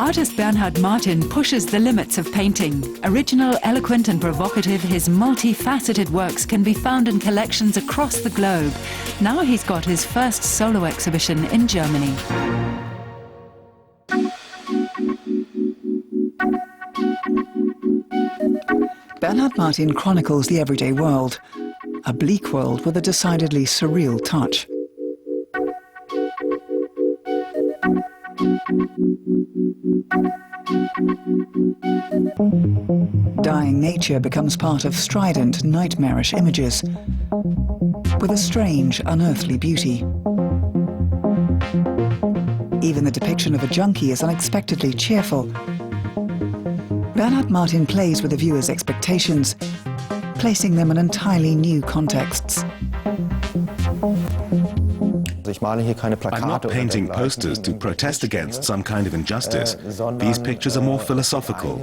Artist Bernhard Martin pushes the limits of painting. Original, eloquent and provocative, his multifaceted works can be found in collections across the globe. Now he's got his first solo exhibition in Germany. Bernhard Martin chronicles the everyday world, a bleak world with a decidedly surreal touch. Dying nature becomes part of strident, nightmarish images, with a strange, unearthly beauty. Even the depiction of a junkie is unexpectedly cheerful. Bernhard Martin plays with the viewer's expectations, placing them in entirely new contexts. I'm not painting posters to protest against some kind of injustice. These pictures are more philosophical.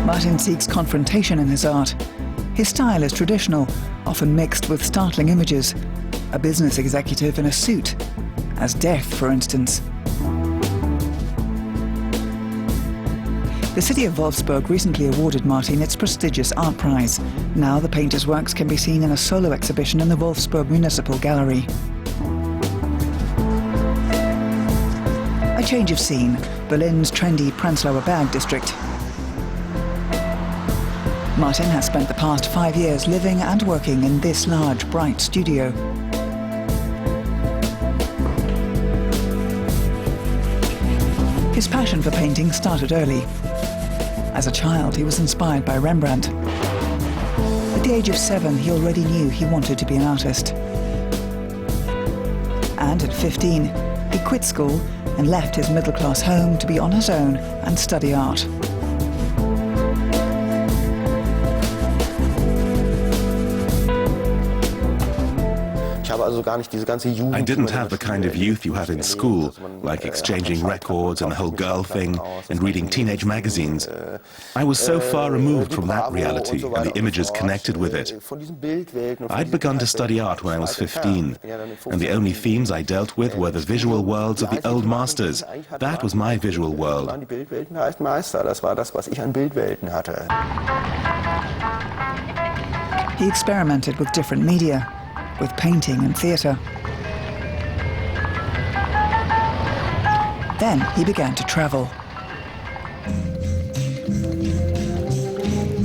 Martin seeks confrontation in his art. His style is traditional, often mixed with startling images. A business executive in a suit, as death, for instance. The city of Wolfsburg recently awarded Martin its prestigious art prize. Now the painter's works can be seen in a solo exhibition in the Wolfsburg Municipal Gallery. A change of scene, Berlin's trendy Prenzlauer Berg district. Martin has spent the past 5 years living and working in this large, bright studio. His passion for painting started early. As a child, he was inspired by Rembrandt. At the age of 7, he already knew he wanted to be an artist. And at 15, he quit school and left his middle-class home to be on his own and study art. I didn't have the kind of youth you have in school, like exchanging records and the whole girl thing and reading teenage magazines. I was so far removed from that reality and the images connected with it. I'd begun to study art when I was 15, and the only themes I dealt with were the visual worlds of the old masters. That was my visual world. He experimented with different media, with painting and theatre. Then he began to travel.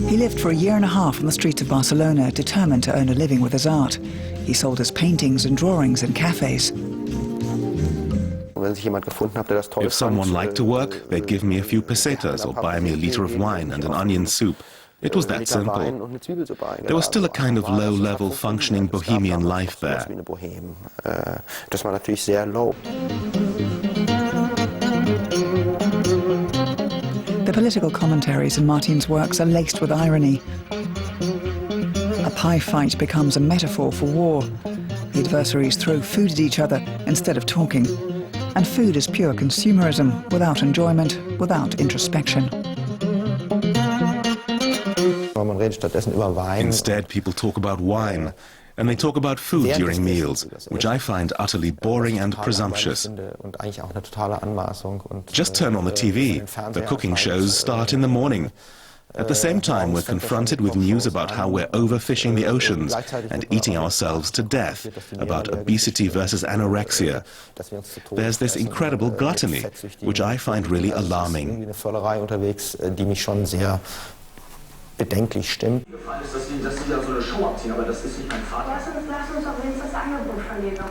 He lived for a year and a half on the streets of Barcelona, determined to earn a living with his art. He sold his paintings and drawings in cafes. If someone liked to work, they'd give me a few pesetas or buy me a liter of wine and an onion soup. It was that simple. There was still a kind of low-level functioning bohemian life there. The political commentaries in Martin's works are laced with irony. A pie fight becomes a metaphor for war. The adversaries throw food at each other instead of talking. And food is pure consumerism, without enjoyment, without introspection. Instead, people talk about wine, and they talk about food during meals, which I find utterly boring and presumptuous. Just turn on the TV. The cooking shows start in the morning. At the same time, we're confronted with news about how we're overfishing the oceans and eating ourselves to death, about obesity versus anorexia. There's this incredible gluttony, which I find really alarming.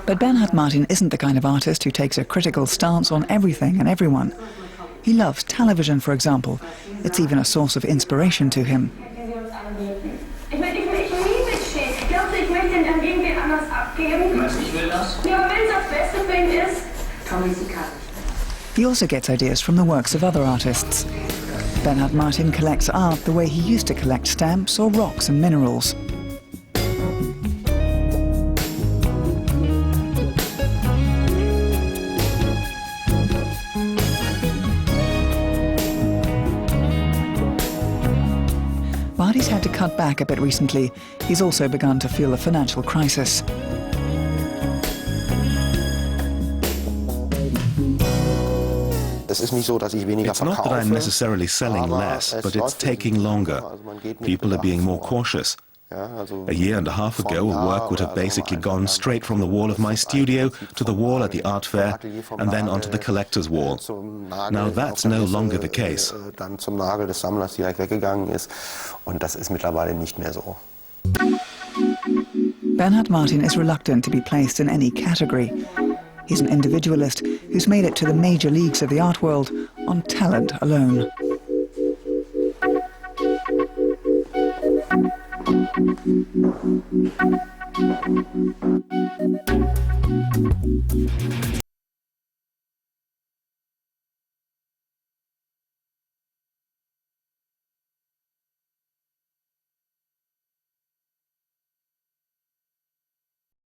But Bernhard Martin isn't the kind of artist who takes a critical stance on everything and everyone. He loves television, for example. It's even a source of inspiration to him. He also gets ideas from the works of other artists. Bernhard Martin collects art the way he used to collect stamps or rocks and minerals. While he's had to cut back a bit recently, he's also begun to feel a financial crisis. It's not that I'm necessarily selling less, but it's taking longer. People are being more cautious. A year and a half ago, a work would have basically gone straight from the wall of my studio to the wall at the art fair and then onto the collector's wall. Now that's no longer the case. Bernhard Martin is reluctant to be placed in any category. He's an individualist who's made it to the major leagues of the art world on talent alone.